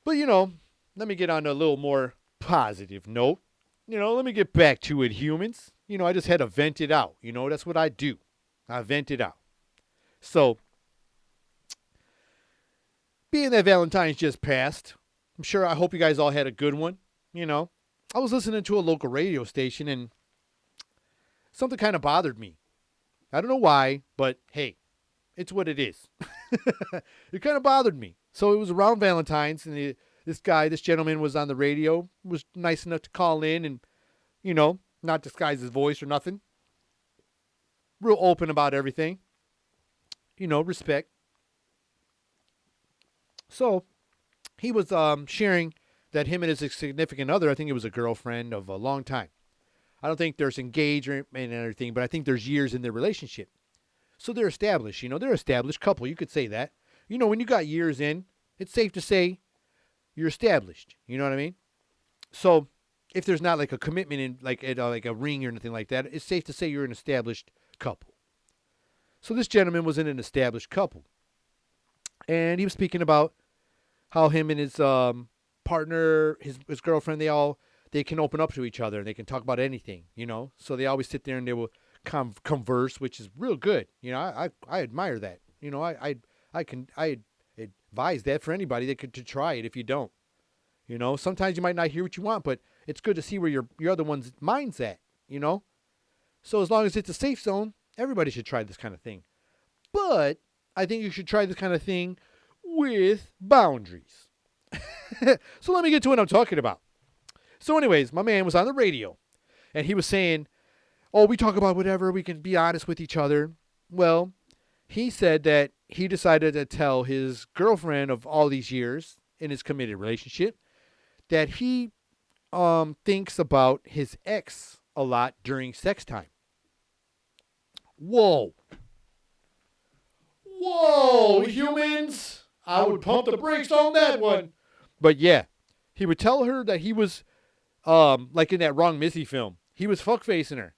A: But, let me get on to a little more positive note. Let me get back to it, humans. I just had to vent it out. That's what I do. I vent it out. So, being that Valentine's just passed, I hope you guys all had a good one. I was listening to a local radio station and something kind of bothered me. I don't know why, but hey, it's what it is. It kind of bothered me. So it was around Valentine's, and this gentleman was on the radio, was nice enough to call in and, not disguise his voice or nothing. Real open about everything. Respect. So he was sharing that him and his significant other, I think it was a girlfriend of a long time. I don't think there's engagement and everything, but I think there's years in their relationship. So they're established, they're an established couple. You could say that. When you got years in, it's safe to say you're established. You know what I mean? So if there's not like a commitment in like a ring or anything like that, it's safe to say you're an established couple. So this gentleman was in an established couple. And he was speaking about how him and his partner, his girlfriend, they can open up to each other and they can talk about anything, So they always sit there and they will converse, which is real good. I admire that. I advise that for anybody that could to try it if you don't. Sometimes you might not hear what you want, but it's good to see where your other one's mind's at, So as long as it's a safe zone, everybody should try this kind of thing. But I think you should try this kind of thing with boundaries. So let me get to what I'm talking about. So anyways, my man was on the radio, and he was saying, we talk about whatever, we can be honest with each other. Well, he said that he decided to tell his girlfriend of all these years in his committed relationship that he thinks about his ex a lot during sex time. Whoa, humans. I would pump the brakes on that one. But yeah, he would tell her that he was, like in that Wrong Missy film, he was fuckfacing her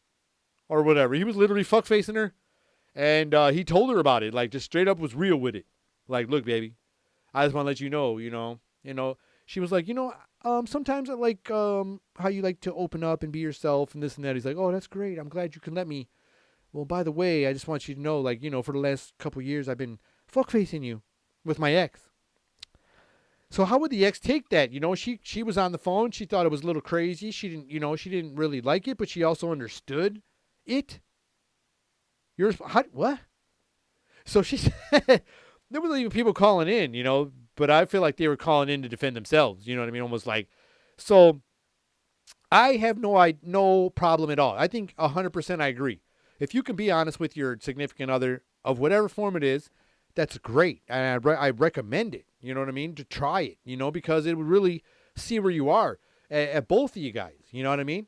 A: or whatever. He was literally fuckfacing her. And he told her about it, like just straight up was real with it. Like, look, baby, I just want to let you know, she was like, sometimes I like how you like to open up and be yourself and this and that. He's like, oh, that's great. I'm glad you can let me. Well, by the way, I just want you to know, like, for the last couple of years, I've been fuckfacing you with my ex. So how would the ex take that? She was on the phone. She thought it was a little crazy. She didn't really like it, but she also understood it. What? So she said there was even people calling in, but I feel like they were calling in to defend themselves. You know what I mean? Almost like, so I have no problem at all. I think 100% I agree. If you can be honest with your significant other of whatever form it is, that's great. And I recommend it, you know what I mean? To try it, because it would really see where you are at both of you guys. You know what I mean?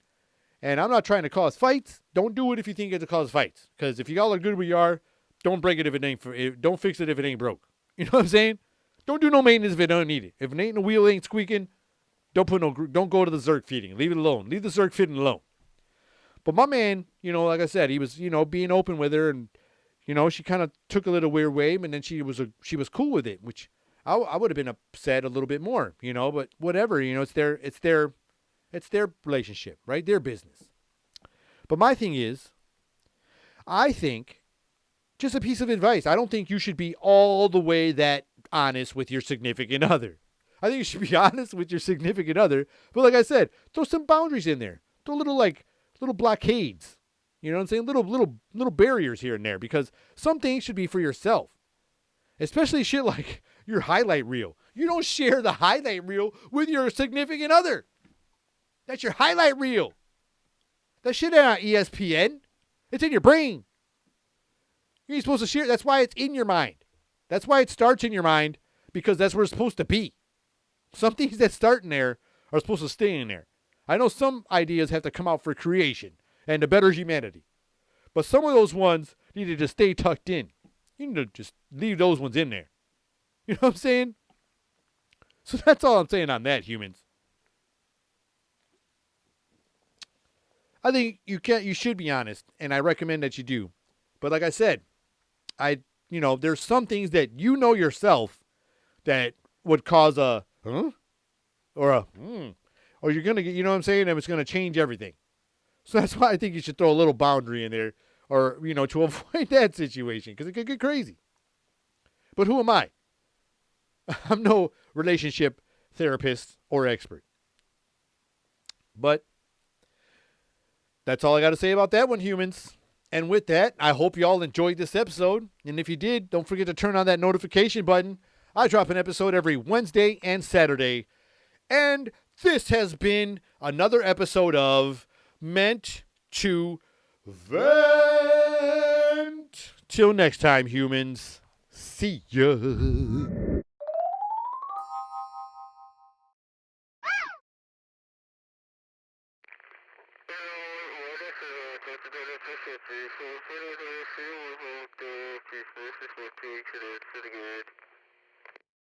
A: And I'm not trying to cause fights. Don't do it if you think it'll cause fights. Because if y'all are good where you are, don't break it if it ain't. Don't fix it if it ain't broke. You know what I'm saying? Don't do no maintenance if it don't need it. If it ain't the wheel ain't squeaking, don't go to the Zerk feeding. Leave it alone. Leave the Zerk feeding alone. But my man, like I said, he was being open with her, and she kind of took a little weird way, and then she was cool with it, which I would have been upset a little bit more, but whatever, it's their relationship, right? Their business. But my thing is, I think, just a piece of advice, I don't think you should be all the way that honest with your significant other. I think you should be honest with your significant other, but like I said, throw some boundaries in there. Throw little blockades. You know what I'm saying? Little barriers here and there, because some things should be for yourself. Especially shit like your highlight reel. You don't share the highlight reel with your significant other. That's your highlight reel. That shit ain't on ESPN. It's in your brain. You ain't supposed to share. That's why it's in your mind. That's why it starts in your mind, because that's where it's supposed to be. Some things that start in there are supposed to stay in there. I know some ideas have to come out for creation and to better humanity. But some of those ones need to just stay tucked in. You need to just leave those ones in there. You know what I'm saying? So that's all I'm saying on that, humans. I think you should be honest, and I recommend that you do. But like I said, there's some things that you know yourself that would cause a huh? Or a or you're gonna get, you know what I'm saying, and it's gonna change everything. So that's why I think you should throw a little boundary in there, or to avoid that situation, because it could get crazy. But who am I? I'm no relationship therapist or expert. But that's all I got to say about that one, humans. And with that, I hope you all enjoyed this episode. And if you did, don't forget to turn on that notification button. I drop an episode every Wednesday and Saturday. And this has been another episode of Meant to Vent. Till next time, humans. See ya.